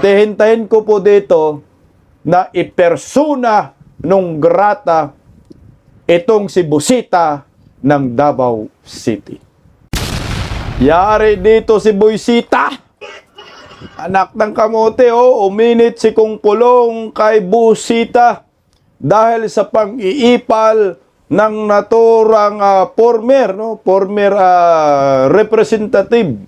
Hintayin ko po dito na ipersona nung grata itong si Busita ng Davao City. Yari dito si Busita. Anak ng kamote, uminit si Kung Pulong kay Busita dahil sa pang-iipal ng naturang former representative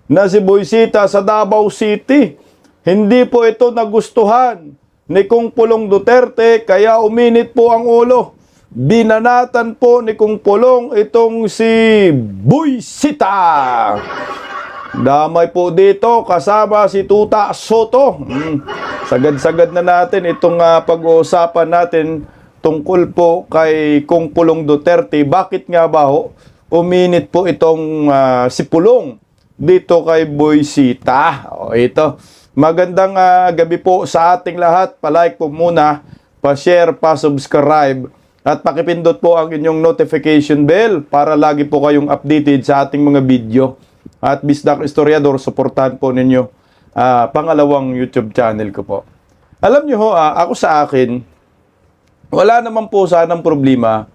na si Busita sa Davao City. Hindi po ito nagustuhan ni Kung Pulong Duterte kaya uminit po ang ulo. Binanatan po ni Kung Pulong itong si Busita. Damay po dito kasama si Tuta Soto. Sagad-sagad na natin itong pag-uusapan natin tungkol po kay Kung Pulong Duterte. Bakit nga ba uminit po itong si Pulong dito kay Busita? Ito. Magandang gabi po sa ating lahat. Pa-like po muna, pa-share, pa-subscribe at pakipindot po ang inyong notification bell para lagi po kayong updated sa ating mga video. At Bisdak Historiador, suportahan po ninyo pangalawang YouTube channel ko po. Alam nyo ako sa akin, wala naman po sanang problema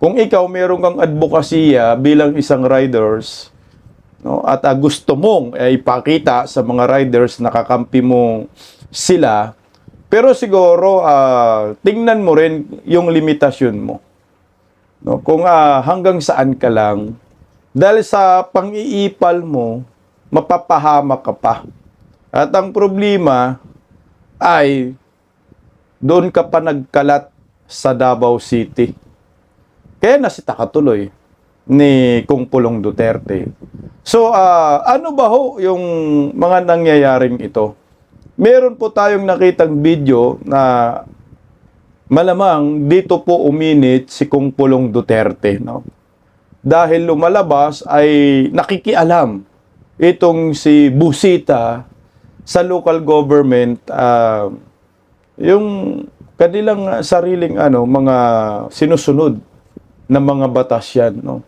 kung ikaw meron kang advokasya bilang isang riders, no, at gusto mong ipakita sa mga riders na kakampi mo sila, pero siguro tingnan mo rin yung limitasyon mo. No, kung hanggang saan ka lang. Dahil sa pang-iipal mo, mapapahamak ka pa. At ang problema ay doon ka pa nagkalat sa Davao City. Kaya nasita ka tuloy ni Kung Pulong Duterte. So, ano ba yung mga nangyayaring ito? Meron po tayong nakitang video na malamang dito po uminit si Kung Pulong Duterte, no? Dahil lumalabas ay nakikialam itong si Busita sa local government, yung kanilang sariling mga sinusunod na mga batas yan, no?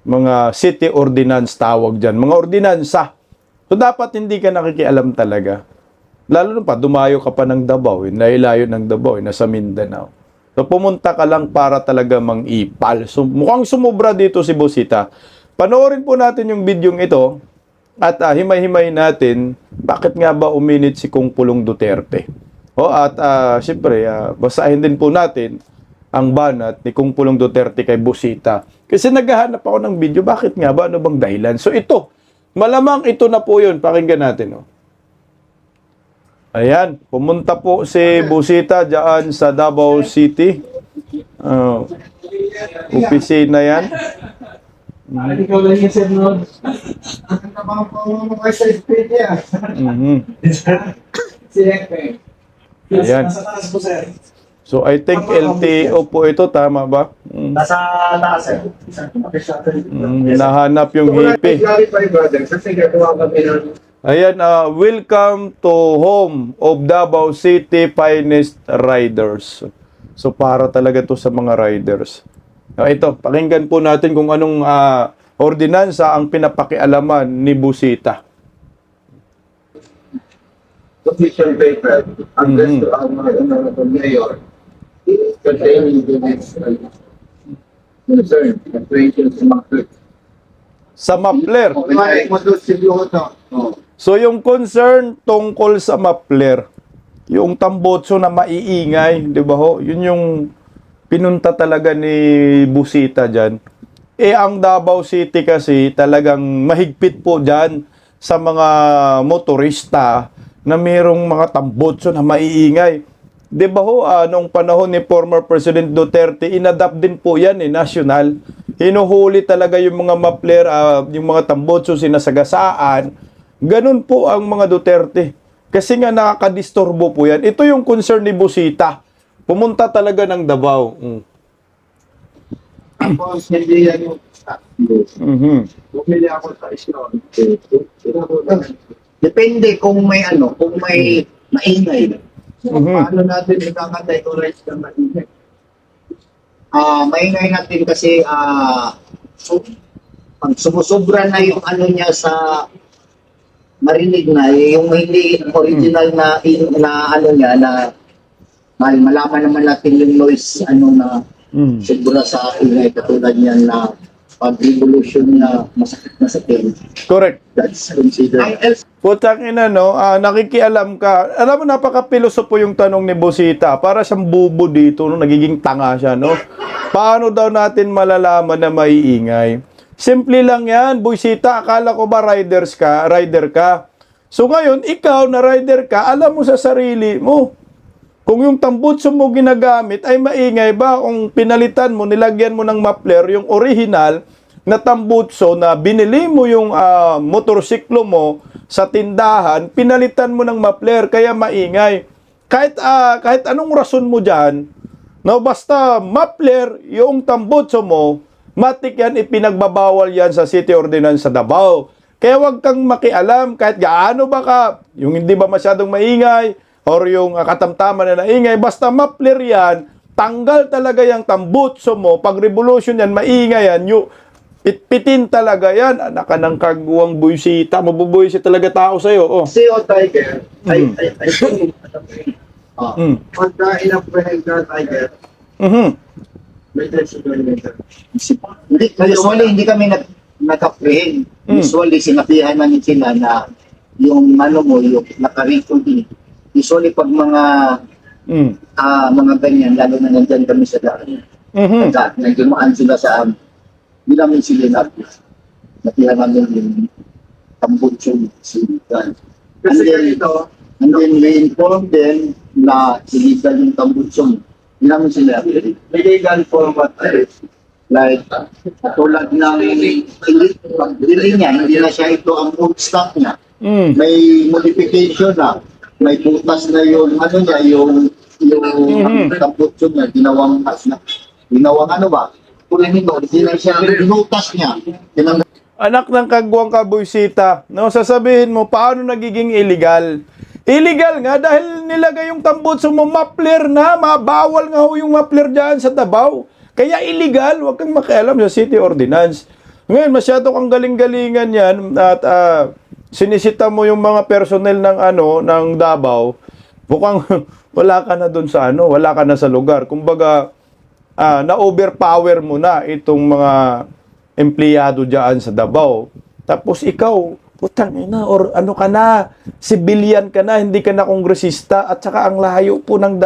Mga city ordinance tawag dyan, mga ordinansa. So dapat hindi ka nakikialam talaga. Lalo na pa, dumayo ka pa ng Davao, layo ng Davao, nasa Mindanao. So pumunta ka lang para talaga mang-ipal. So mukhang sumubra dito si Busita. Panoorin po natin yung videong ito at himay-himay natin bakit nga ba uminit si Kung Pulong Duterte. At siyempre, basahin din po natin ang banat ni Kung Pulong Duterte kay Busita. Kasi naghahanap ako ng video, bakit nga ba? Ano bang dahilan? So ito, malamang ito na po yun. Pakinggan natin. Ayan, pumunta po si Busita dyan sa Davao City. Opisina yan. Ikaw lang yung sinunod. Ayan. So, I think LTO po ito, tama ba? Nasa taas eh. Hinahanap yung hippie. Ayan, welcome to home of Davao City finest riders. So, para talaga to sa mga riders. Ito, pakinggan po natin kung anong ordinansa ang pinapakialaman ni Busita. Official paper addressed to our mayor containing the next concern operations Sa Mapler. Oh. So, yung concern tungkol sa Mapler, yung tambotso na maiingay, di ba ho? Yun yung pinunta talaga ni Busita dyan. Ang Davao City kasi talagang mahigpit po dyan sa mga motorista na mayroong mga tambotso na maiingay. Di ba ho, nung panahon ni former President Duterte, inadapt din po yan, national. Hinuhuli talaga yung mga Mapler, yung mga tambotso, sinasagasaan. Ganun po ang mga Duterte. Kasi nga nakakadisturbo po yan. Ito yung concern ni Busita. Pumunta talaga ng Davao. Tapos hindi yan yung bumili ako sa isyo. Depende kung may kung may maingay. So, paano natin i-categorize na maingay? Maingay natin kasi pag sumusobra na yung niya sa marinig na, yung hindi original na, ano niya, na malaman naman natin yung noise, ano na, siguro sa ingay, katulad niyan na pag-revolution na masakit na sa tail. Correct. That's considered. Putang ina, no? Nakikialam ka. Alam mo, napaka-pilosopo yung tanong ni Bosita. Para siyang bubo dito, no? Nagiging tanga siya, no? Paano daw natin malalaman na maiingay? Simple lang yan, Bosita. Akala ko ba rider ka? So ngayon, ikaw na rider ka, alam mo sa sarili mo. Kung yung tambutso mo ginagamit ay maingay ba? Kung pinalitan mo, nilagyan mo ng muffler, yung original na tambutso na binili mo yung motorsiklo mo sa tindahan, pinalitan mo ng muffler, kaya maingay. Kahit anong rason mo dyan, no, basta muffler, yung tambutso mo, matik yan, ipinagbabawal yan sa City Ordinance sa Davao. Kaya wag kang makialam kahit gaano ba ka, yung hindi ba masyadong maingay, or yung katamtaman na naingay, basta muffler yan, tanggal talaga yung tambutso mo, pag revolution yan, maingay yan, pitpitin talaga yan, anak ka ng kagawang buysita, mabubuisit talaga tao sa'yo. Oh. CEO Tiger, I think, pagka in-apprehend ka, Tiger, may usually, hindi kami nag-apprehend. Usually, sinabihan namin sila na yung ano mo, yung naka-record. Usually, pag mga ganyan, lalo na nandyan kami sa daan. Nagdumaan sila sa amin. Hindi namin sila napihan namin yung tambutso. Kasi ito, and then we inform them na illegal yung tambutso. Hindi namin sila illegal format. Like, tulad ng pagbili niya, hindi na siya ito ang old stock niya. May modification na. May butas na yung ano niya, yung tambutso niya, ginawang ano ba? Kulay nito, hindi na siya, binutas niya. Anak ng kagawang kabuysita, no, sasabihin mo, paano nagiging illegal? Illegal nga dahil nilagay yung tambutso mo, muffler na, mabawal nga ho yung muffler dyan sa Davao. Kaya illegal, wag kang makialam sa City Ordinance. Ngayon, masyado kang galing-galingan yan at sinisita mo yung mga personnel ng Davao, mukhang wala ka na doon sa wala ka na sa lugar. Kumbaga, na-overpower mo na itong mga empleyado diyan sa Davao. Tapos ikaw, putang ina, or ano ka na, civilian ka na, hindi ka na kongresista, at saka ang layo po ng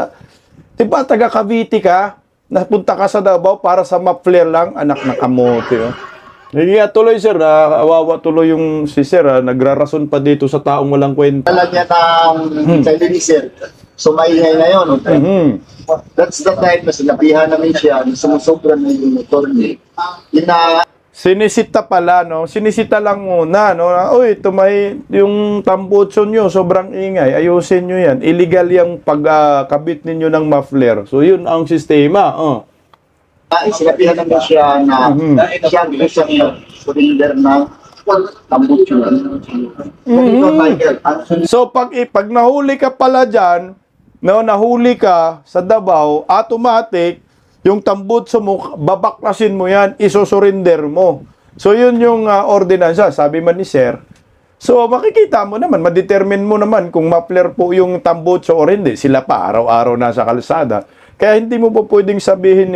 diba, taga Cavite ka, napunta ka sa Davao para sa muffler lang, anak na kamote. Oh. Hindi nga tuloy, sir. Awawa tuloy yung si sir. Nagrarason pa dito sa taong walang kwenta. Alam niya ng kailan ni sir. Sumaingay na yun. Okay? That's the time na sinabihan namin siya na sumusobra na yung motor niya. Sinisita pala, no? Sinisita lang muna, no? Uy, yung tambutso nyo, sobrang ingay. Ayusin nyo yan. Illegal yung pagkabit ninyo ng muffler. So, yun ang sistema. Sinabihan namin siya na siya ang isang surrender ng tambutso. So, pag nahuli ka pala dyan, no, nahuli ka sa Davao, automatic, yung tambutso mo, babaklasin mo yan, isosurrender mo. So, yun yung ordinansa, sabi man ni Sir. So, makikita mo naman, madetermine mo naman kung muffler po yung tambutso o hindi. Sila pa, araw-araw nasa kalsada. Kaya hindi mo po pwedeng sabihin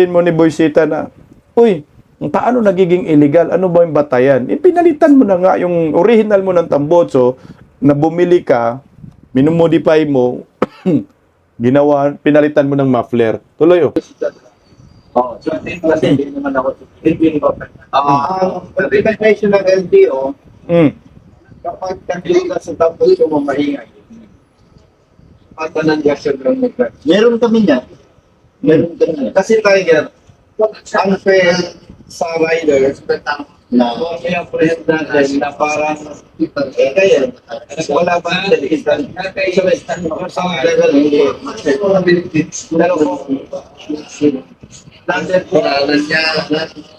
mo ni Boysita na, uy, paano nagiging illegal? Ano ba yung batayan? Pinalitan mo na nga yung original mo ng tambutso na bumili ka, minumodify mo, pinalitan mo ng muffler. Tuloy, oh. So kasi hindi naman ako. Ang recommendation ng LTO, kapag nagli ka sa tambutso mo maingay, ng gasyon ng lugar. Meron kami niya. Kasi Tiger, unfair sa rider na i-apprehend natin na parang kaya wala ba sa level hindi. Pero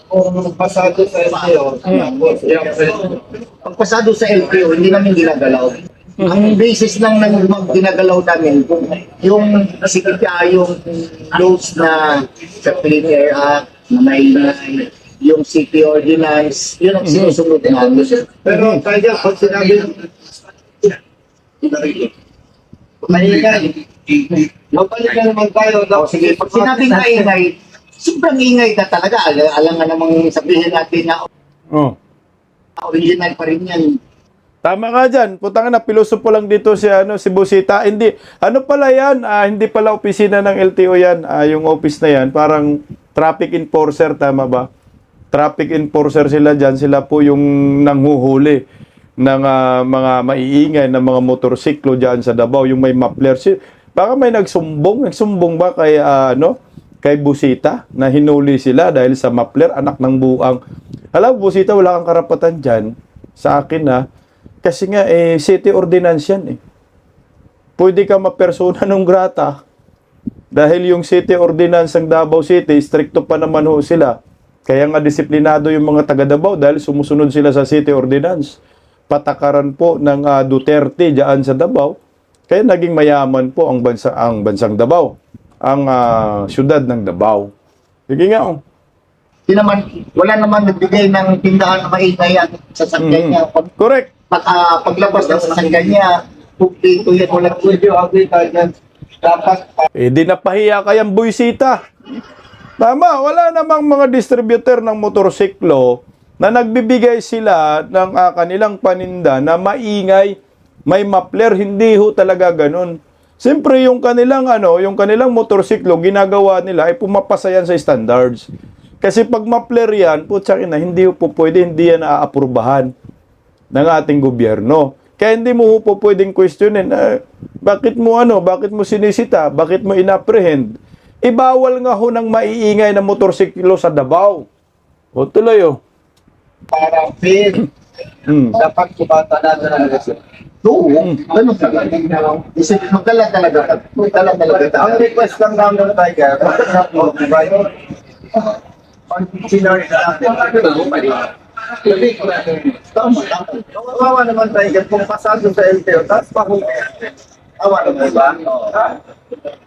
kung pasado sa LTO, ang pasado sa LTO, hindi namin ginagalaw. Ang basis lang ng ginagalaw namin, yung yung laws na sa Clean Air Act, na may yung city ordinance, yun ang sinusunod namin. Pero kaya pag sinabi maingay, mabalik na naman tayo. Sige, pag sinabing maingay, sobrang ingay ka talaga. Alam nga namang sabihin natin na Oh. original pa rin yan. Tama ka dyan. Putang na, pilosopo lang dito si Busita. Hindi, ano pala yan? Hindi pala opisina ng LTO yan. Yung office na yan, parang traffic enforcer, tama ba? Traffic enforcer sila dyan. Sila po yung nanghuhuli ng mga maiingay ng mga motorsiklo dyan sa Davao. Yung may mapler. Baka may nagsumbong. Nagsumbong ba kay, kay Busita na hinuli sila dahil sa mapler, anak ng buang. Alam, Busita, wala kang karapatan dyan. Sa akin, kasi nga, city ordinance yan, Pwede ka mapersona non grata. Dahil yung city ordinance ng Davao City, stricto pa naman ho sila. Kaya nga disiplinado yung mga taga Davao dahil sumusunod sila sa city ordinance. Patakaran po ng Duterte diyan sa Davao. Kaya naging mayaman po ang bansang Davao. Ang syudad ng Davao. Sige nga, Di naman, wala naman nagbigay ng tindahan na maingay ang sasakyan niya. Correct. Paglabas ng sasakyan niya, publiko yan, walang video, dapat Di napahiya kayang buysita. Tama, wala namang mga distributor ng motorsiklo na nagbibigay sila ng kanilang paninda na maingay, may mapler, hindi ho talaga ganun. Siyempre yung kanilang motorsiklo ginagawa nila ay pumapasa yan sa standards. Kasi pag mapler yan, putsa ina, hindi po pwede, hindi yan aaprubahan ng ating gobyerno. Kaya hindi mo po pwedeng questionin, bakit mo sinisita, bakit mo inapprehend? Ibawal nga ho ng maiingay na motorsiklo sa Davao. O tuloy para fair. Dapat kumatanan na natin. Oo, ganun talaga. Magdala talaga. Ang request lang namin ng Tiger, pag sinari natin, tama. Kawawa naman Tiger kung pasado sa LTO, tapos pahuli. Kawawa naman ba?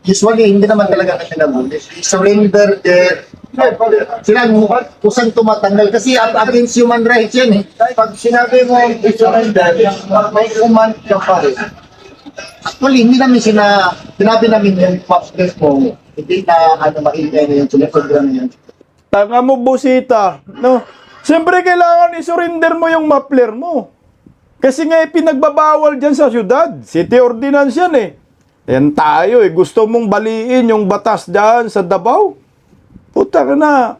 Usually, hindi naman talaga kami nabuli. Surrender there. Sila kung saan tumatanggal kasi against human rights yan Pag sinabi mo i-surrender, may command ka pa rin. Actually, hindi namin sinabi namin yung public mo, hindi na maingay na yung sinasundan na yun. Tanga mo, Busita. No? Siyempre, kailangan i-surrender mo yung mapler mo. Kasi nga, pinagbabawal dyan sa syudad. City ordinance yan Yan tayo Gusto mong baliin yung batas dyan sa Davao? Puta ka na.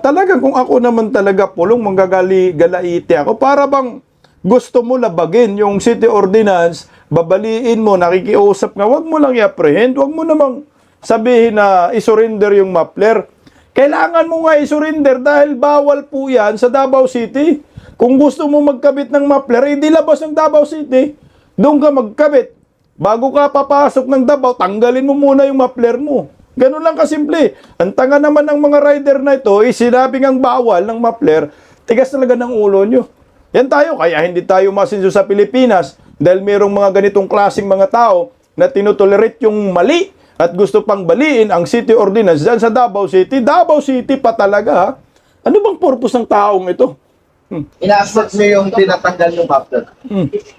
Talagang kung ako naman talaga pulong, manggagalaiti ako. Para bang gusto mo labagin yung city ordinance, babaliin mo, nakikiusap nga, wag mo lang i-apprehend, wag mo namang sabihin na i-surrender yung mapler. Kailangan mo nga i-surrender dahil bawal po yan sa Davao City. Kung gusto mo magkabit ng mapler, hindi labas ng Davao City. Doon ka magkabit. Bago ka papasok ng Davao, tanggalin mo muna yung mapler mo. Ganun lang kasimple. Ang tanga naman ng mga rider na ito, sinabing ang bawal ng mapler, tigas talaga ng ulo nyo. Yan tayo, kaya hindi tayo masinso sa Pilipinas dahil mayroong mga ganitong klaseng mga tao na tinutolerate yung mali at gusto pang baliin ang city ordinance dyan sa Davao City. Davao City pa talaga, Ano bang purpose ng taong ito? Ina-accept mo yung tinatanggal yung mapler.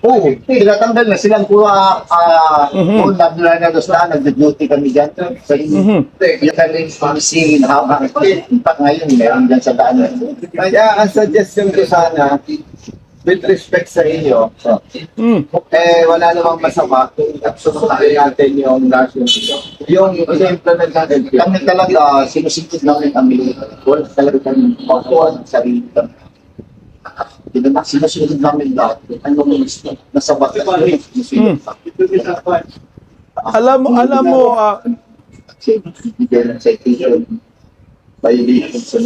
Oo, tinatanggal na silang puro kung naglalagos na, nag-duty kami dyan. So, yung kanilang policy, habang ngayon, meron dyan sa daan. Kaya, ang suggestion ko sana, with respect sa inyo, wala namang masama kung susunod natin yung i-implement natin. Kami talaga, sinusunod namin kami. Wala talaga kami paupuan sa sarili kami. Sinusunod namin lahat. Ano mo nasa bakit kami. Alam mo, bigyan ng citation, violation sa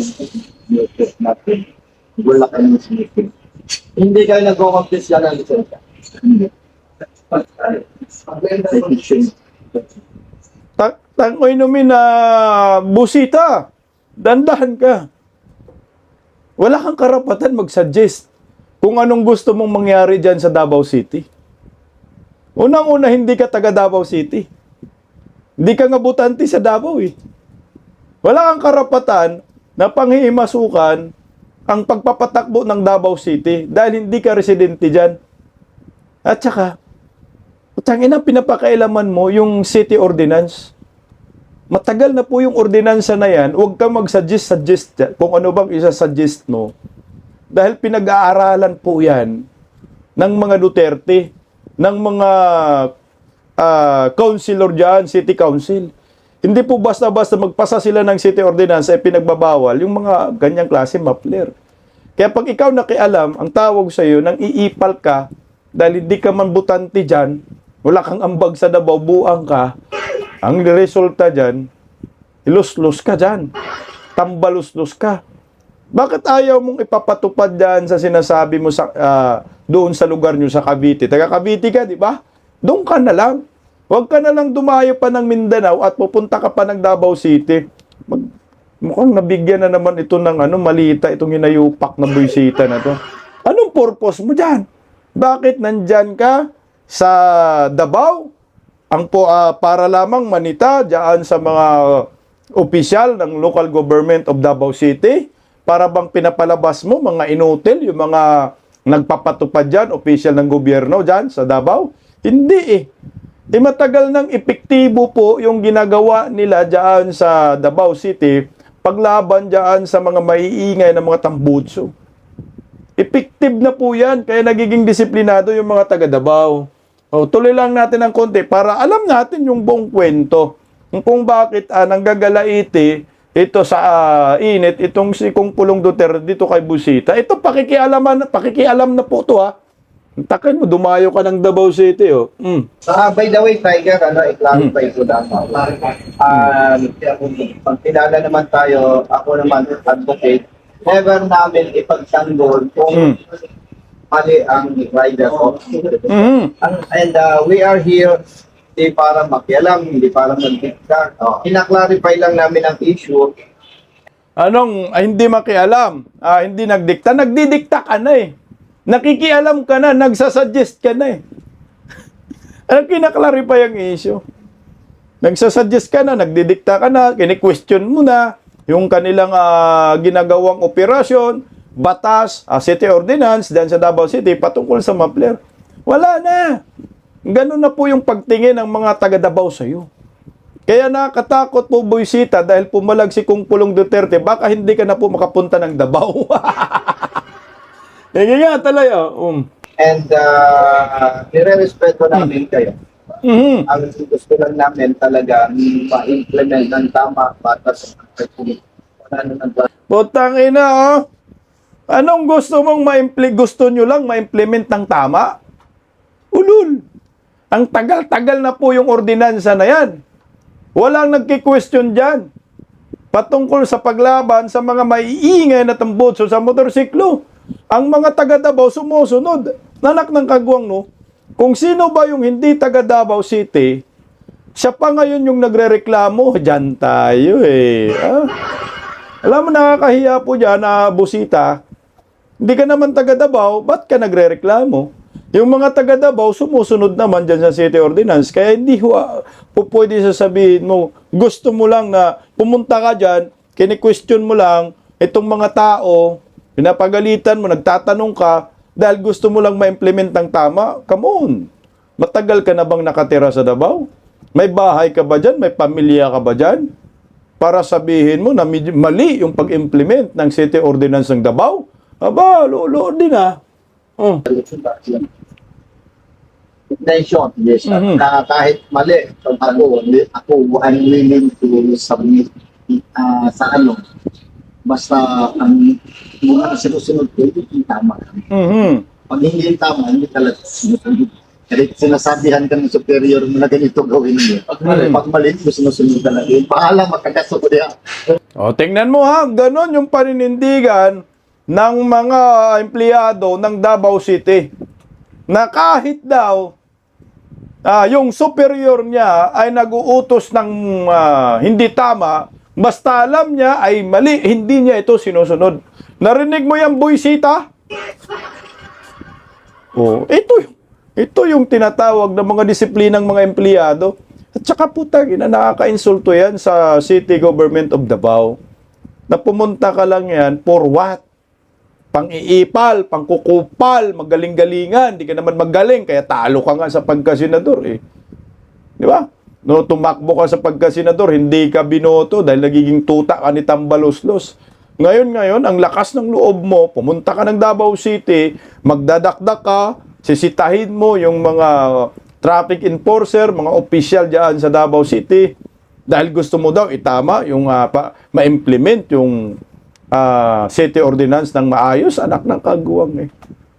YouTube natin. Wala kami sinusunod. Hindi kayo nag-compete yan ng lisensya. Tangoy namin na Busita. Dandahan ka. Wala kang karapatan mag-suggest kung anong gusto mong mangyari dyan sa Davao City. Unang-una, hindi ka taga Davao City. Hindi ka nga butante sa Davao Wala kang karapatan na panghihimasukan ang pagpapatakbo ng Davao City dahil hindi ka residente dyan. At saka, tangina, pinapakailaman mo yung city ordinance. Matagal na po yung ordinansa na yan, huwag ka mag-suggest kung ano bang isa-suggest mo. Dahil pinag-aaralan po yan ng mga Duterte, ng mga councilor dyan, city council. Hindi po basta-basta magpasa sila ng city ordinance ay pinagbabawal yung mga ganyang klase mapler. Kaya pag ikaw nakialam, ang tawag sa iyo, nang iipal ka, dahil hindi ka man butante dyan, wala kang ambag sa Davao, buang ka, ang resulta dyan, ilus-lus ka dyan. Tambalus-lus ka. Bakit ayaw mong ipapatupad dyan sa sinasabi mo sa, doon sa lugar nyo sa Cavite? Taga Cavite ka, di ba? Doon ka na lang. Huwag ka na lang dumayo pa ng Mindanao at pupunta ka pa ng Davao City. Mukhang nabigyan na naman ito ng malita, itong hinayupak na buisita na to. Anong purpose mo dyan? Bakit nandyan ka sa Davao? Para lamang manita dyan sa mga opisyal ng local government of Davao City? Para bang pinapalabas mo mga inutil, yung mga nagpapatupad dyan, opisyal ng gobyerno dyan sa Davao? Hindi eh. Matagal nang epektibo po yung ginagawa nila dyan sa Davao City paglaban dyan sa mga maiingay na mga tambutso. Effective na po yan, kaya nagiging disiplinado yung mga taga Davao. Tuloy lang natin ng konti para alam natin yung buong kwento. Kung bakit nanggagalaiti ito sa init, itong si Kong Pulong Duterte dito kay Busita. Ito pakikialam na po to ha. Takin mo, dumayo ka ng Davao City, oh. By the way, Tiger, i-clarify ko lang. Pag pinala naman tayo, ako naman, advocate, never namin ipagsanggol kung mali ang rider ko. And we are here hindi para makialam, hindi para mag-dicta. Ina-clarify lang namin ang issue. Hindi makialam? Hindi nagdikta? Nagdidikta ka na eh. Nakikialam ka na, nagsasuggest ka na eh. Kinaklarify ang issue. Nagsasuggest ka na, nagdidikta ka na, kini-question mo na yung kanilang ginagawang operasyon, batas, city ordinance, dyan sa Davao City, patungkol sa mapler. Wala na. Ganun na po yung pagtingin ng mga taga Davao sa iyo. Kaya nakakatakot po, Buisita, dahil pumalag si Kong Pulong Duterte, baka hindi ka na po makapunta ng Davao. Hindi nga talaga. And nire-respeto namin kayo. Ang gusto lang namin talaga ma-implement ng tama batas ng Republic. Putang ina, oh. Anong gusto mong gusto nyo lang ma-implement ng tama? Ulul. Ang tagal-tagal na po yung ordinansa na yan. Walang nagki-question dyan. Patungkol sa paglaban sa mga maiingay na tambutso sa motorsiklo. Ang mga taga Davao sumusunod. Nanak ng kagwang, no? Kung sino ba yung hindi taga Davao City, siya pa ngayon yung nagrereklamo. Diyan tayo eh. Alam mo, nakakahiya po dyan na Busita. Hindi ka naman taga Davao, ba't ka nagrereklamo? Yung mga taga Davao sumusunod naman dyan sa City Ordinance. Kaya hindi po pwede sasabihin mo, gusto mo lang na pumunta ka dyan, kini-question mo lang itong mga tao, pinapagalitan mo, nagtatanong ka, dahil gusto mo lang ma-implement ng tama. Come on. Matagal ka na bang nakatira sa Davao? May bahay ka ba dyan? May pamilya ka ba dyan? Para sabihin mo na mali yung pag-implement ng City Ordinance ng Davao? Aba, lolo din ah. Nation, yes. Na kahit mali, ako unwilling to submit sa basta ang mga sinusunod ko, hindi tama. Pag hindi tama, hindi talaga sinusunod. Kahit sinasabihan ka ng superior mo na ganito gawin mo. Pag mali, sinusunod talaga. Pahala, magkakaso ko diyan. Tingnan mo ha, ganon yung paninindigan ng mga empleyado ng Davao City. Na kahit daw, yung superior niya ay nag-uutos ng hindi tama, basta alam niya ay mali, hindi niya ito sinusunod. Narinig mo yung Buisita? Ito yung tinatawag ng mga disiplinang mga empleyado. At saka putang ina, nakaka-insulto yan sa City Government of Davao. na pumunta ka lang yan for what? Pang-iipal, pangkukupal, magaling-galingan, di ka naman magaling, kaya talo ka nga sa pagkasenador eh. Di ba? No, tumakbo ka sa pagkasenador, hindi ka binoto dahil nagiging tuta ka ni Tambaloslos. Ngayon, ang lakas ng loob mo, pumunta ka ng Davao City, magdadakdak ka, sisitahin mo yung mga traffic enforcer, mga opisyal dyan sa Davao City, dahil gusto mo daw itama yung ma-implement yung city ordinance ng maayos, anak ng kaguwang eh.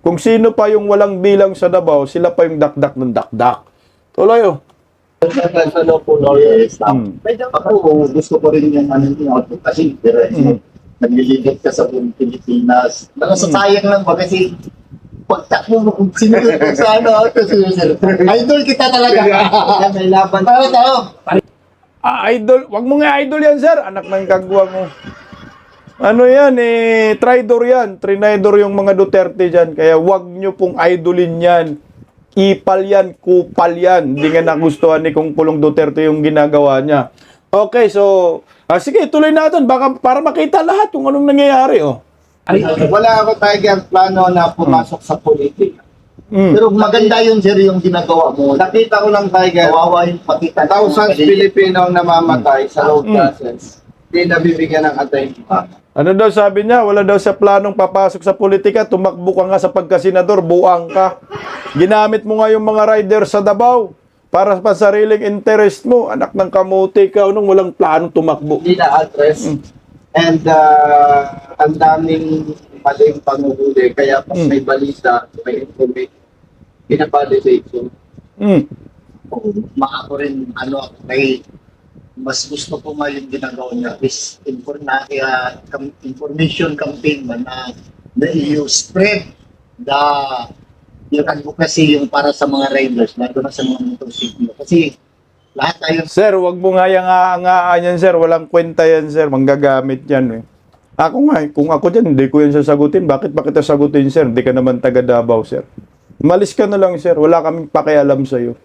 Kung sino pa yung walang bilang sa Davao, sila pa yung dakdak ng dakdak. Tuloy oh. Ano po, Lawrence, ako gusto ko rin yung ano yung kasi naglilingkod ka sa buong Pilipinas. Nakasasayang lang ba kasi pagtakbo mo kung sinunod ko sa ano, idol kita talaga. May laban. Tayo. Idol, wag mo nga idol yan, sir. Anak ng kagwang mo. Ano yan, traidor yan. Trinidor yung mga Duterte dyan. Kaya wag nyo pong idolin yan. Ipal yan, kupal yan. Hindi nga nagustuhan ni Kung Pulong Duterte yung ginagawa niya. Okay, so, sige, tuloy natin. Baka para makita lahat kung anong nangyayari, oh. Wala ako Tiger plano na pumasok sa politika. Pero maganda yun, sir, yung ginagawa mo. Nakita ko lang, Tiger, kawawa yung pakita. Thousands Filipino namamatay sa road process. Hindi nabibigyan ng attention. Ano daw sabi niya? Wala daw siya planong papasok sa politika. Tumakbo ka nga sa pagkasenador, buang ka. Ginamit mo nga yung mga rider sa Davao para sa sariling interest mo. Anak ng kamote ka, nung walang planong tumakbo. Hindi na-address. And ang daming maling panguhuli. Kaya pag may balita, may information, pinavalidate yun. Ako rin, may mas gusto ko nga yung ginagawa niya is information campaign man na you spread yung advocacy yung para sa mga riders, lalo na sa mga motorsiklo. Kasi lahat tayo. Sir, wag mo nga yang yan, sir. Walang kwenta yan, sir. Manggagamit yan, eh. Ako nga, kung ako dyan, hindi ko yan sasagutin. Bakit pa kita sagutin, sir? Hindi ka naman taga Davao, sir. Malis ka na lang, sir. Wala kaming pakialam sa'yo.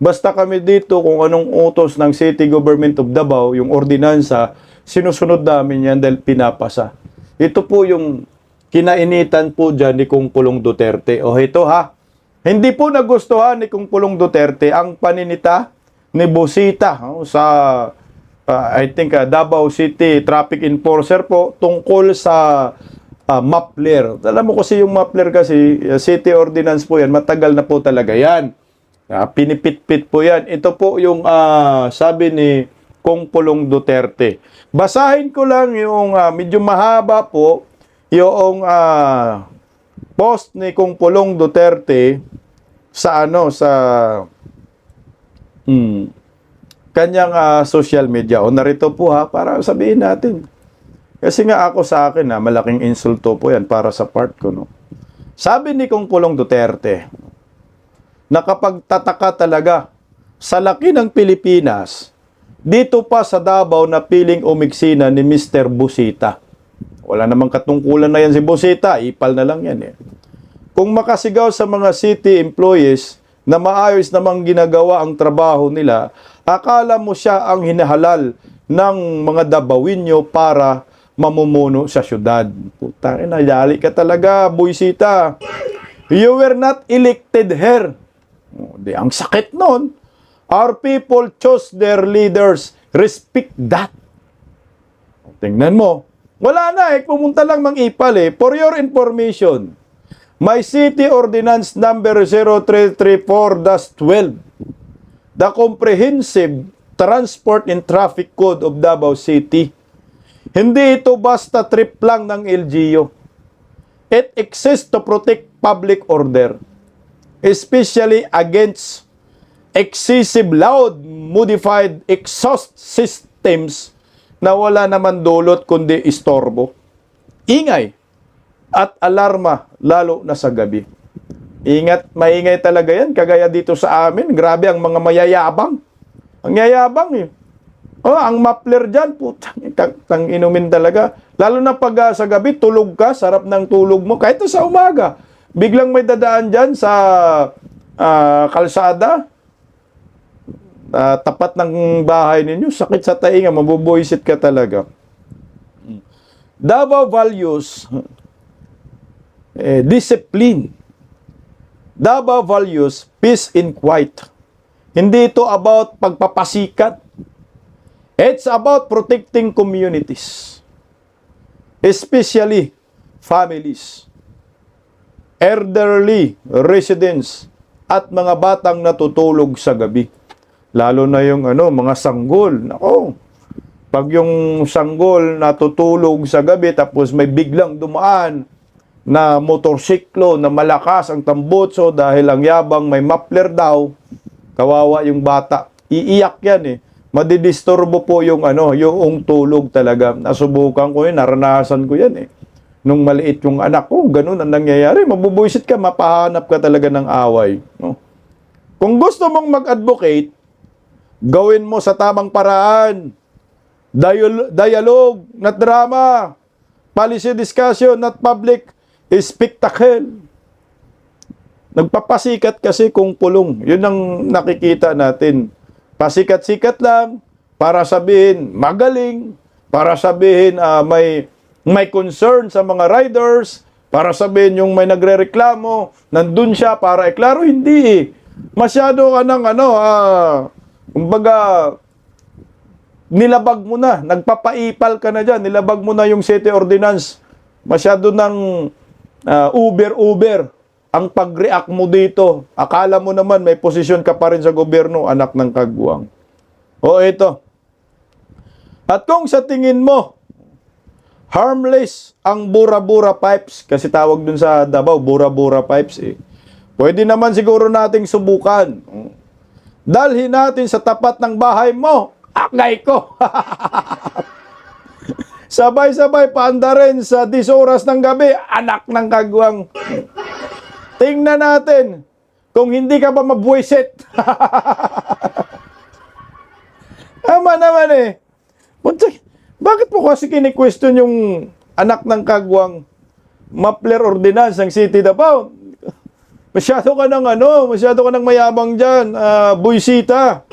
Basta kami dito kung anong utos ng City Government of Davao, yung ordinansa, sinusunod namin yan dahil pinapasa. Ito po yung kinainitan po dyan ni Kung Pulong Duterte. O ito ha, hindi po nagustuhan ni Kung Pulong Duterte ang paninita ni Busita sa, I think, Davao City Traffic Enforcer po tungkol sa Mapler. Alam mo kasi yung Mapler kasi, City Ordinance po yan, matagal na po talaga yan. Pinipit-pit po yan. Ito po yung sabi ni Kung Pulong Duterte. Basahin ko lang yung medyo mahaba po yung post ni Kung Pulong Duterte sa kanyang social media. O narito po ha, para sabihin natin. Kasi nga ako sa akin malaking insulto po yan para sa part ko. No? Sabi ni Kung Pulong Duterte, nakapagtataka talaga sa laki ng Pilipinas, dito pa sa Davao na piling umiksina ni Mr. Busita. Wala namang katungkulan na yan si Busita, ipal na lang yan eh. Kung makasigaw sa mga city employees na maayos namang ginagawa ang trabaho nila, akala mo siya ang hinahalal ng mga Davawinyo para mamumuno sa syudad. Putang ina, yali ka talaga, Busita. You were not elected here. Di, ang sakit nun. Our people chose their leaders. Respect that. Tingnan mo. Wala na pumunta lang mang-ipal eh. For your information, my city ordinance number 0334-12, the Comprehensive Transport and Traffic Code of Davao City. Hindi ito basta trip lang ng LGU. It exists to protect public order, especially against excessive loud modified exhaust systems na wala naman dulot kundi istorbo, ingay at alarma lalo na sa gabi. Maingay talaga yan, kagaya dito sa amin. Grabe ang mga mayayabang. Ang yayabang eh. Ang Mapler dyan, putang inumin talaga. Lalo na pag sa gabi, tulog ka, sarap ng tulog mo. Kahit sa umaga, biglang may dadaan dyan sa kalsada, tapat ng bahay ninyo, sakit sa tainga, mabubuisit ka talaga. Davao values discipline. Davao values peace and quiet. Hindi ito about pagpapasikat. It's about protecting communities, especially families, elderly residents, at mga batang natutulog sa gabi. Lalo na yung mga sanggol. Nako, pag yung sanggol natutulog sa gabi tapos may biglang dumaan na motorsiklo na malakas ang tambutso dahil ang yabang may muffler daw, kawawa yung bata. Iiyak yan eh. Madidisturbo po yung yung tulog talaga. Nasubukan ko yun, naranasan ko yan eh. Nung maliit yung anak ko, ganun ang nangyayari. Mabubuisit ka, mapahanap ka talaga ng away. No? Kung gusto mong mag-advocate, gawin mo sa tamang paraan. Dialogue, not drama. Policy discussion, not public spectacle. Nagpapasikat kasi kung pulong. Yun ang nakikita natin. Pasikat-sikat lang para sabihin magaling, para sabihin may concern sa mga riders, para sabihin yung may nagrereklamo, nandun siya para iklaro. Hindi eh. Masyado ka ng kumbaga, nilabag mo na, nagpapaipal ka na dyan, nilabag mo na yung city ordinance. Masyado ng Uber ang pag-react mo dito. Akala mo naman may posisyon ka pa rin sa gobyerno, anak ng kagwang. O ito. At kung sa tingin mo, harmless ang bura-bura pipes, kasi tawag dun sa Davao, bura-bura pipes eh. Pwede naman siguro nating subukan. Dalhin natin sa tapat ng bahay mo. Akay ko. Sabay-sabay paanda rin sa 10 oras ng gabi, anak ng kagwang. Tingnan natin kung hindi ka ba mabuwisit. Tama naman eh. Bakit mo kasi kini-question yung anak ng kagwang muffler ordinance ng City Davao? Masyado ka ng mayabang dyan, buwisita.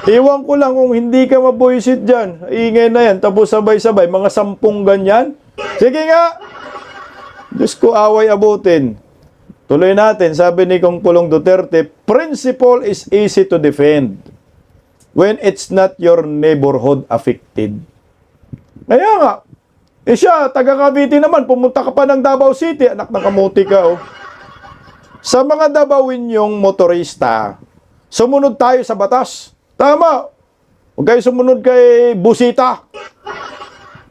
Iwan ko lang kung hindi ka mabuwisit dyan. Ingay na yan, tapos sabay-sabay, mga 10 ganyan. Sige nga. Diyos ko, away abutin. Tuloy natin, sabi ni Kong Pulong Duterte, principle is easy to defend when it's not your neighborhood affected. Kaya nga, siya, taga Cavite naman, pumunta ka pa ng Davao City, anak ng kamuti ka, oh. Sa mga Davawin yung motorista, sumunod tayo sa batas. Tama. Huwag kayo sumunod kay busita.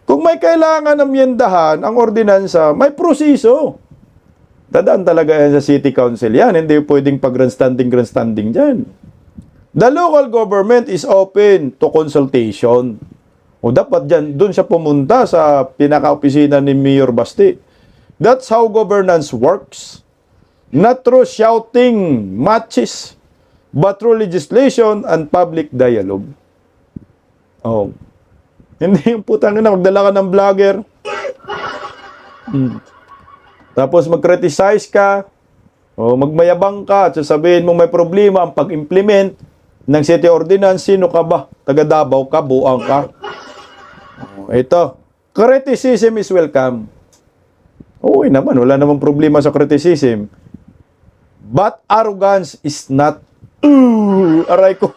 Kung may kailangan amyendahan ang ordinansa, may proseso. Dadaan talaga yan sa City Council yan. Hindi pwedeng pag-grandstanding dyan. The local government is open to consultation. O dapat dyan, dun siya pumunta sa pinaka-opisina ni Mayor Basti. That's how governance works. Not through shouting matches, but through legislation and public dialogue. Oh. Hindi yung putang ina, magdala ka ng vlogger. Tapos mag-criticize ka, o magmayabang ka, at sasabihin mo may problema ang pag-implement ng city ordinance. Sino ka ba? Taga Davao ka, buang ka. Ito, criticism is welcome. Okay naman, wala namang problema sa criticism. But arrogance is not. Aray ko.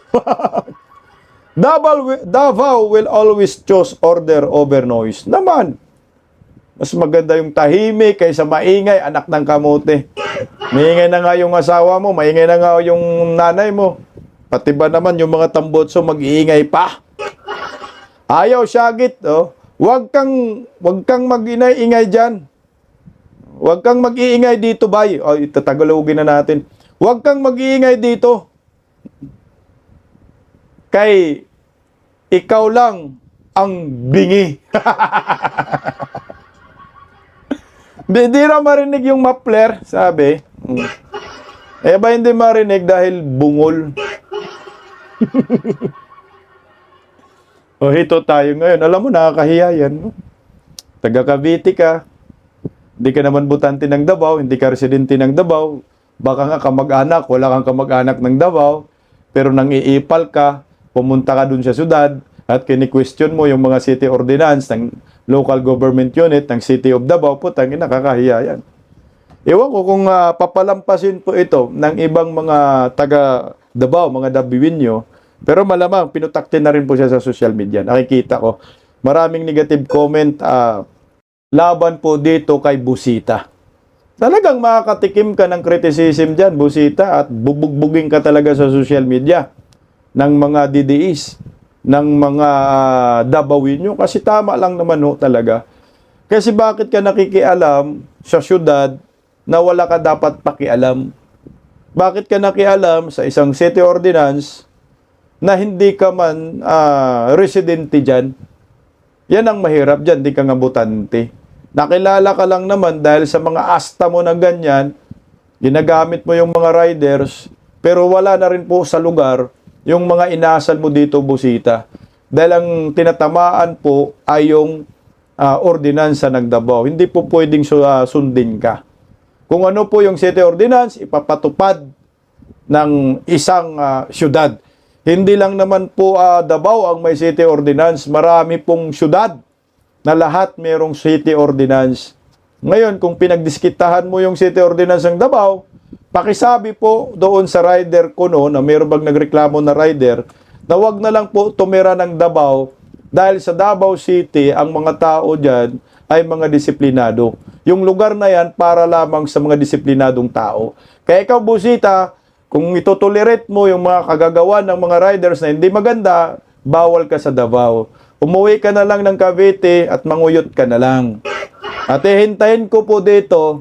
Davao will always choose order over noise. Naman. Mas maganda yung tahimik kaysa maingay, anak ng kamote. Maingay na nga yung asawa mo, maingay na nga yung nanay mo. Pati ba naman yung mga tambutso mag-iingay pa? Ayaw syagit, oh. Huwag kang mag-ingay dyan. Huwag kang mag-iingay dito, bay. O, itatagalogin na natin. Huwag kang mag-iingay dito. Kay ikaw lang ang bingi. Hindi na marinig yung muffler, sabi. Eh ba hindi marinig dahil bungol? O, ito tayo ngayon. Alam mo, nakakahiya yan. Taga Cavite ka. Hindi ka naman butante ng Davao, hindi ka residente ng Davao. Baka nga kamag-anak, wala kang kamag-anak ng Davao. Pero nang iipal ka, pumunta ka dun sa syudad at kini-question mo yung mga city ordinance ng local government unit ng City of Davao, putang ina, nakakahiya yan. Ewan ko kung papalampasin po ito ng ibang mga taga Davao, mga Dabiwinyo, pero malamang pinutaktin na rin po siya sa social media. Nakikita ko, maraming negative comment laban po dito kay Busita. Talagang makakatikim ka ng criticism dyan, Busita, at bubugbugin ka talaga sa social media ng mga DDEs, ng mga Dabawinyo, kasi tama lang naman ho talaga. Kasi bakit ka nakikialam sa syudad na wala ka dapat pakialam? Bakit ka nakialam sa isang city ordinance na hindi ka man residente dyan? Yan ang mahirap dyan, di ka nga butante. Nakilala ka lang naman dahil sa mga asta mo na ganyan, ginagamit mo yung mga riders, pero wala na rin po sa lugar yung mga inasal mo dito, Busita. Dahil ang tinatamaan po ay yung ordinansa ng Davao. Hindi po pwedeng sundin ka. Kung ano po yung city ordinance, ipapatupad ng isang syudad. Hindi lang naman po Davao ang may city ordinance. Marami pong syudad na lahat merong city ordinance. Ngayon, kung pinagdiskitahan mo yung city ordinance ng Davao, pakisabi po doon sa rider ko no, na meron bang nagreklamo na rider, na wag na lang po tumira ng Davao dahil sa Davao City, ang mga tao dyan ay mga disiplinado. Yung lugar na yan para lamang sa mga disiplinadong tao. Kaya ikaw, Busita, kung itotolerate mo yung mga kagagawa ng mga riders na hindi maganda, bawal ka sa Davao. Umuwi ka na lang ng Cavite at manguyot ka na lang. At hihintayin ko po dito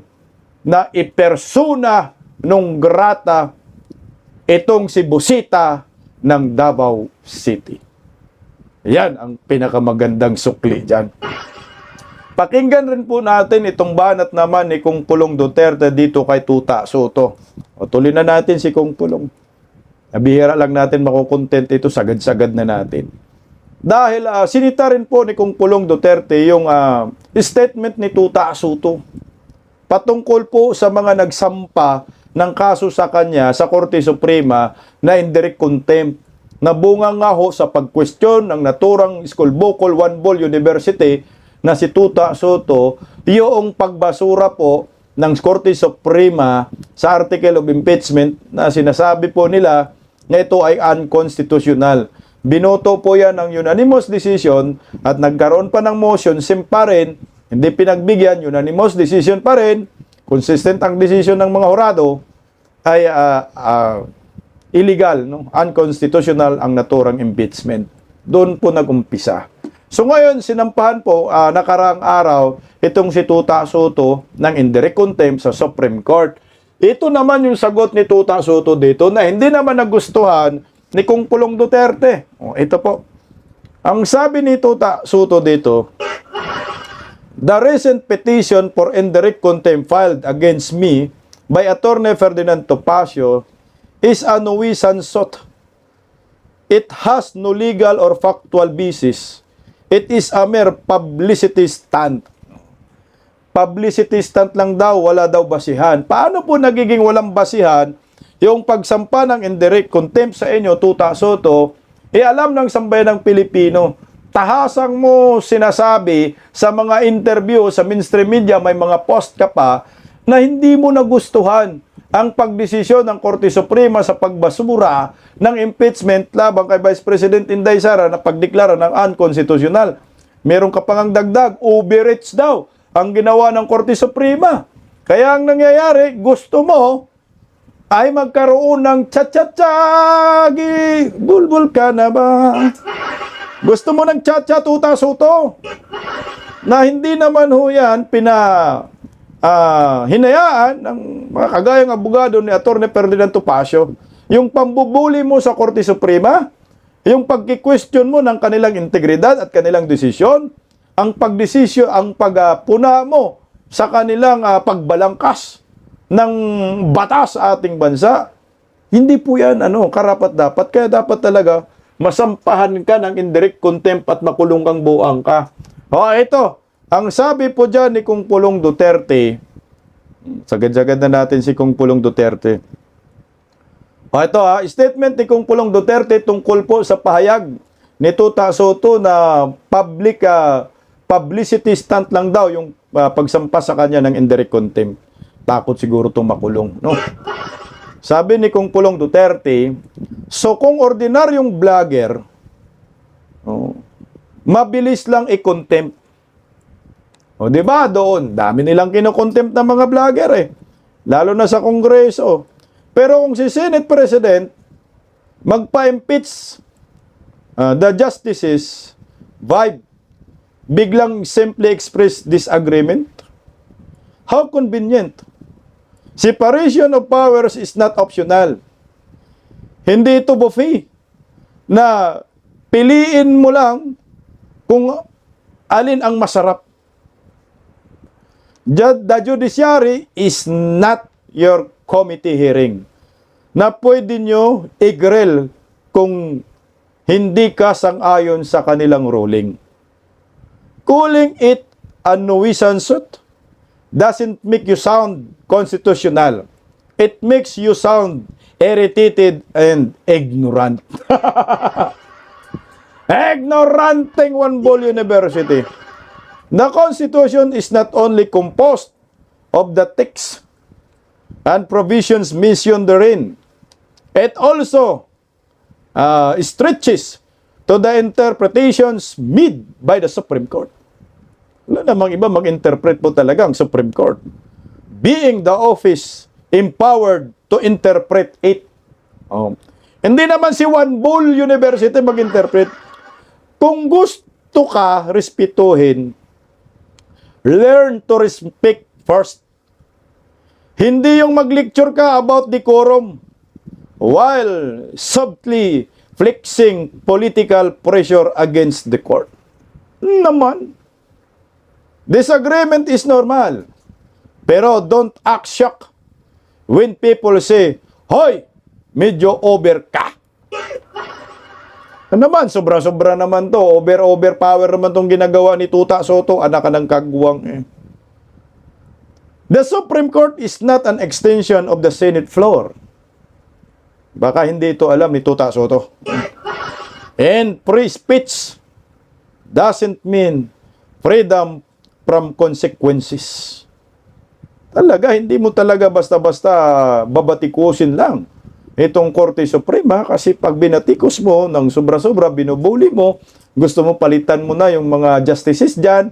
na ipersona nung grata itong si Busita ng Davao City. Yan ang pinakamagandang sukli dyan. Pakinggan rin po natin itong banat naman ni Kung Pulong Duterte dito kay Tuta Soto. O tuloy na natin si Kung Pulong. Nabihira lang natin makukontent ito, sagad-sagad na natin. Dahil sinita rin po ni Kung Pulong Duterte yung statement ni Tuta Soto patungkol po sa mga nagsampa ng kaso sa kanya sa Korte Suprema na indirect contempt na bunga nga ho sa pagkwestiyon ng naturang School Bukol One Ball University na si Tuta Soto, yung pagbasura po ng Korte Suprema sa Article of Impeachment na sinasabi po nila na ito ay unconstitutional. Binoto po yan ng unanimous decision at nagkaroon pa ng motion, sim pa rin, hindi pinagbigyan, unanimous decision pa rin, consistent ang decision ng mga hurado, ay illegal, no? Unconstitutional ang naturang impeachment. Doon po nag-umpisa. So ngayon, sinampahan po, nakaraang araw, itong si Tuta Soto ng indirect contempt sa Supreme Court. Ito naman yung sagot ni Tuta Soto dito na hindi naman nagustuhan ni Kung Pulong Duterte. O, ito po. Ang sabi ni Tuta Soto dito, the recent petition for indirect contempt filed against me by Attorney Ferdinand Topacio is a nuisance suit. It has no legal or factual basis. It is a mere publicity stunt. Publicity stunt lang daw, wala daw basihan. Paano po nagiging walang basihan yung pagsampa ng indirect contempt sa inyo, Tuta Soto, alam ng sambayan ng Pilipino, tahasang mo sinasabi sa mga interview, sa mainstream media, may mga post ka pa, na hindi mo nagustuhan ang pagdesisyon ng Korte Suprema sa pagbasura ng impeachment laban kay Vice President Inday Sara na pagdeklara ng unconstitutional. Meron ka pang dagdag, overreach daw ang ginawa ng Korte Suprema. Kaya ang nangyayari, gusto mo ay magkaroon ng chat-chat-chagi. Bulbul ka na ba? Gusto mo ng chat-chat, Tuta Soto? Na hindi naman ho yan hinayaan ng mga kagayang abogado ni Atty. Ferdinand Topacio, yung pambubuli mo sa Korte Suprema, yung pagki-question mo ng kanilang integridad at kanilang desisyon, ang pagdesisyon, ang pagpuna mo sa kanilang pagbalangkas ng batas sa ating bansa, hindi po yan karapat-dapat. Kaya dapat talaga masampahan ka ng indirect contempt at makulong kang buang ka. O, ito. Ang sabi po dyan ni Kung Pulong Duterte, sagad-sagad na natin si Kung Pulong Duterte. O ito statement ni Kung Pulong Duterte tungkol po sa pahayag ni Tuta Soto na public publicity stunt lang daw yung pagsampa sa kanya ng indirect contempt. Takot siguro itong makulong, no? Sabi ni Kung Pulong Duterte, so kung ordinaryong vlogger, mabilis lang i-contempt. O, di ba doon? Dami nilang kinokontempt ng mga vlogger eh. Lalo na sa Kongreso. Pero kung si Senate President magpa-impeach the justices, biglang simply express disagreement? How convenient. Separation of powers is not optional. Hindi ito buffet na piliin mo lang kung alin ang masarap. The judiciary is not your committee hearing na pwede nyo i-grill kung hindi ka sang-ayon sa kanilang ruling. Calling it a nuisance suit doesn't make you sound constitutional. It makes you sound irritated and ignorant. Ignoranting One Ball University. The Constitution is not only composed of the text and provisions mentioned therein, it also stretches to the interpretations made by the Supreme Court. Wala namang iba mag-interpret po talaga ang Supreme Court. Being the office empowered to interpret it. Hindi naman si One Ball University mag-interpret. Kung gusto ka respetuhin, learn to respect first. Hindi yung mag-lecture ka about decorum while subtly flexing political pressure against the court. Naman. Disagreement is normal. Pero don't act shocked when people say, "Hoy, medyo over ka." Ano naman, sobra-sobra naman to. Overpower naman tong ginagawa ni Tuta Soto. Anak ka ng kagwang eh. The Supreme Court is not an extension of the Senate floor. Baka hindi ito alam ni Tuta Soto. And free speech doesn't mean freedom from consequences. Talaga, hindi mo talaga basta-basta babatikusin lang itong Korte Suprema kasi pag binatikos mo ng sobra-sobra, binubuli mo, gusto mo palitan mo na yung mga justices dyan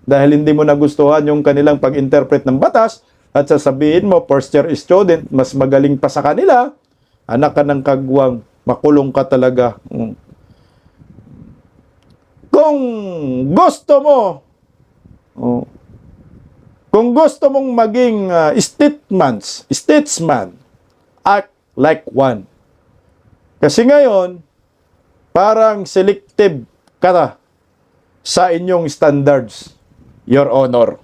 dahil hindi mo nagustuhan yung kanilang pag-interpret ng batas at sasabihin mo, first year student, mas magaling pa sa kanila, anak ka ng kagwang, makulong ka talaga. Kung gusto mo, kung gusto mong maging statesman, act like one. Kasi ngayon, parang selective ka sa inyong standards, Your Honor.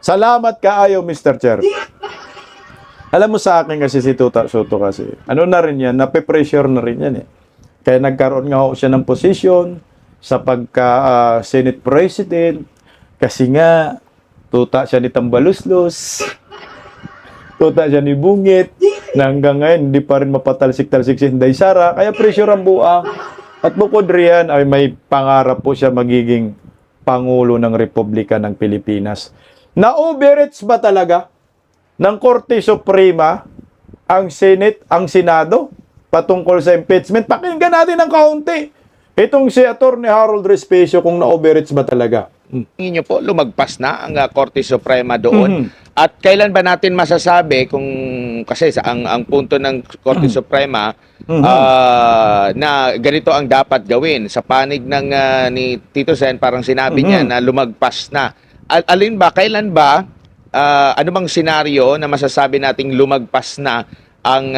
Salamat kaayo, Mr. Chair. Alam mo sa akin kasi si Tuta Soto kasi, ano na rin yan, nape-pressure na rin yan eh. Kaya nagkaroon nga ako siya ng posisyon sa pagka-Senate President kasi nga, tuta siya ni Tambaluslos, tuta siya ni Bungit, na hanggang ngayon hindi pa rin mapatalsik-talsik si Inday Sara, kaya pressure ang buang. At bukod riyan ay may pangarap po siya magiging Pangulo ng Republika ng Pilipinas. Na-overreach ba talaga ng Korte Suprema ang Senate, ang Senado patungkol sa impeachment? Pakinggan natin ng kaunti. Itong si Atty. Harold Respecio kung na-overreach ba talaga. Inyo po, lumagpas na ang Korte Suprema doon. At kailan ba natin masasabi kung kasi ang punto ng Korte Suprema na ganito ang dapat gawin sa panig ng ni Tito Sen, parang sinabi niya na lumagpas na. Alin ba, kailan ba ano bang senaryo na masasabi nating lumagpas na ang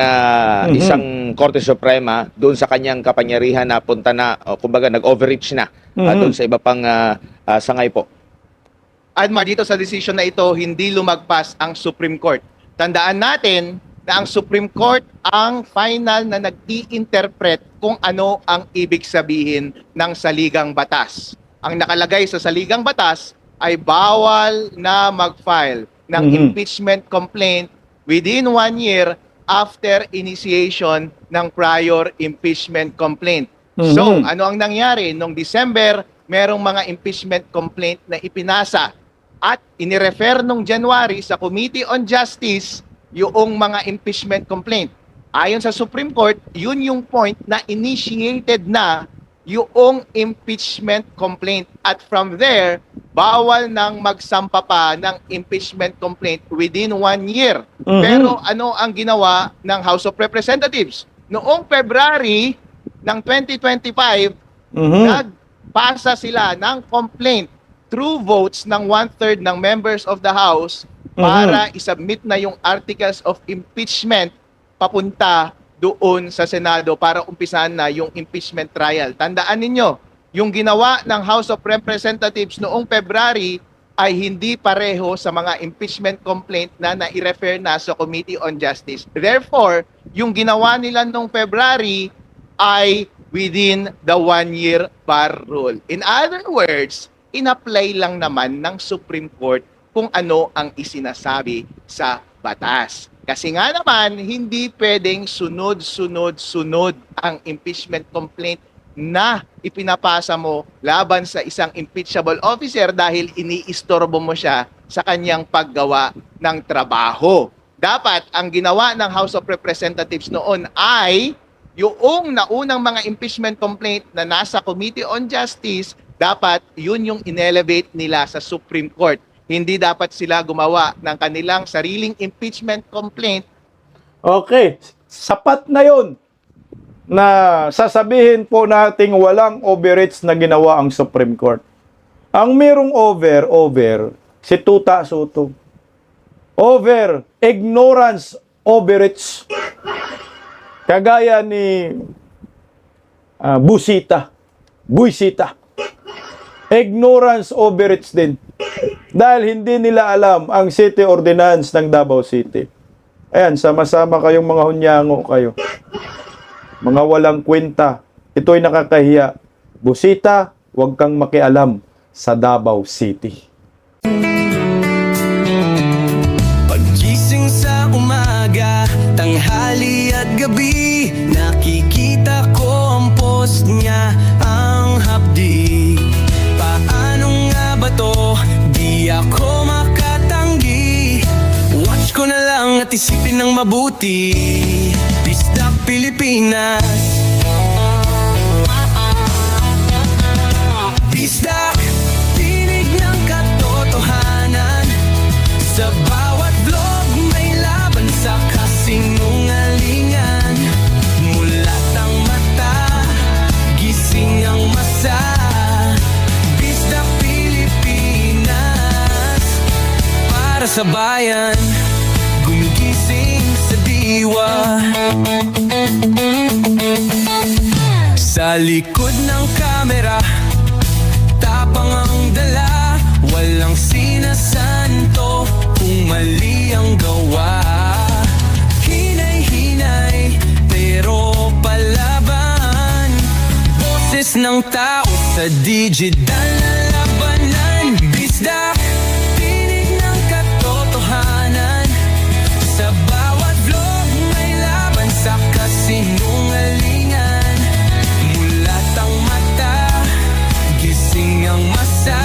isang Korte Suprema doon sa kanyang kapangyarihan na punta na, kumbaga nag-overreach na doon sa iba pang sangay po? Adma, dito sa decision na ito, hindi lumagpas ang Supreme Court. Tandaan natin na ang Supreme Court ang final na nag-i-interpret kung ano ang ibig sabihin ng saligang batas. Ang nakalagay sa saligang batas ay bawal na mag-file ng impeachment complaint within 1 year after initiation ng prior impeachment complaint. So, ano ang nangyari? Noong December, merong mga impeachment complaint na ipinasa at inirefer nung January sa Committee on Justice yung mga impeachment complaint. Ayon sa Supreme Court, yun yung point na initiated na yung impeachment complaint. At from there, bawal nang magsampa pa ng impeachment complaint within 1 year. Pero ano ang ginawa ng House of Representatives? Noong February ng 2025, nagpasa sila ng complaint through votes ng 1/3 ng members of the House para isubmit na yung articles of impeachment papunta doon sa Senado para umpisahan na yung impeachment trial. Tandaan ninyo, yung ginawa ng House of Representatives noong February ay hindi pareho sa mga impeachment complaint na nai-refer na sa Committee on Justice. Therefore, yung ginawa nila noong February ay within the 1-year bar rule. In other words, in-apply lang naman ng Supreme Court kung ano ang isinasabi sa batas. Kasi nga naman, hindi pwedeng sunod-sunod-sunod ang impeachment complaint na ipinapasa mo laban sa isang impeachable officer dahil iniistorbo mo siya sa kanyang paggawa ng trabaho. Dapat ang ginawa ng House of Representatives noon ay yung naunang mga impeachment complaint na nasa Committee on Justice, dapat yun yung inelevate nila sa Supreme Court. Hindi dapat sila gumawa ng kanilang sariling impeachment complaint. Okay, sapat na yun na sasabihin po nating walang overreach na ginawa ang Supreme Court. Ang merong over, si Tuta Soto. Over, ignorance, overreach. Kagaya ni Buisita. Ignorance, overreach din. Dahil hindi nila alam ang city ordinance ng Davao City. Ayan, sama-sama kayong mga hunyango kayo. Mga walang kwenta. Ito'y nakakahiya. Buisita, huwag kang makialam sa Davao City. Pagising sa umaga, tanghali at gabi, nakikita ko ang post niya, ang hapdi. Paano nga ba to? Di ako makatanggi. Watch ko na lang at isipin ng mabuti. Bisdak Pilipinas. Bisdak, tinig ng katotohanan. Sa bawat vlog may laban sa kasinungalingan. Mulat ang mata, gising ang masa. Bisdak Pilipinas, para sa bayan, gumigising sa diwa. Sa likod ng kamera, tapang ang dala, walang sinasanto kung mali ang gawa. Hinay-hinay, pero palaban. Boses ng tao sa digital na labanan. Bisdak, tinig ng katotohanan. Sa bawat vlog may laban sa kasinungalingan. Mulat ang mata, gising ang masa.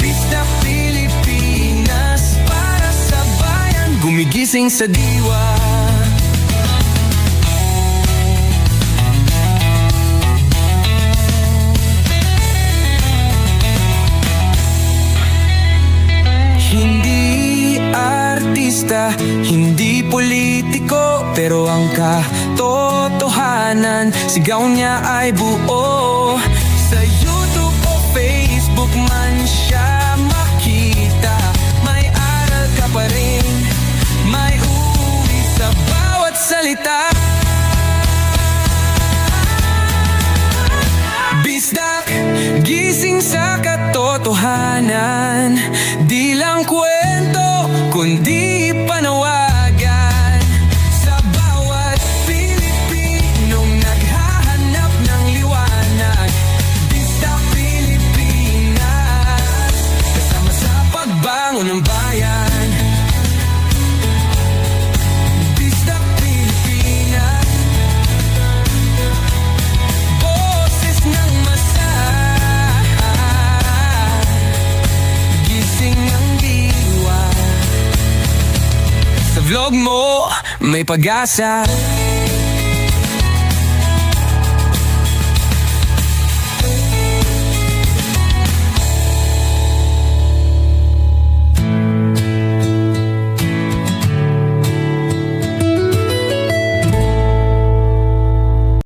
Bisdak Pilipinas, para sa bayan, gumigising sa diwa. Hindi artista, hindi politiko, pero ang katotohanan, sigaw niya ay buo. Sa YouTube o Facebook man siya makita, may aral ka pa rin, may uri sa bawat salita. Bisdak, gising sa katotohanan. Di lang kwento, kundi panawagan. Sa bawat Pilipinong naghahanap ng liwanag. Bisdak Pilipinas, kasama sa pagbangon ng bayan. Bisdak Pilipinas, ilog mo, may pag-asa.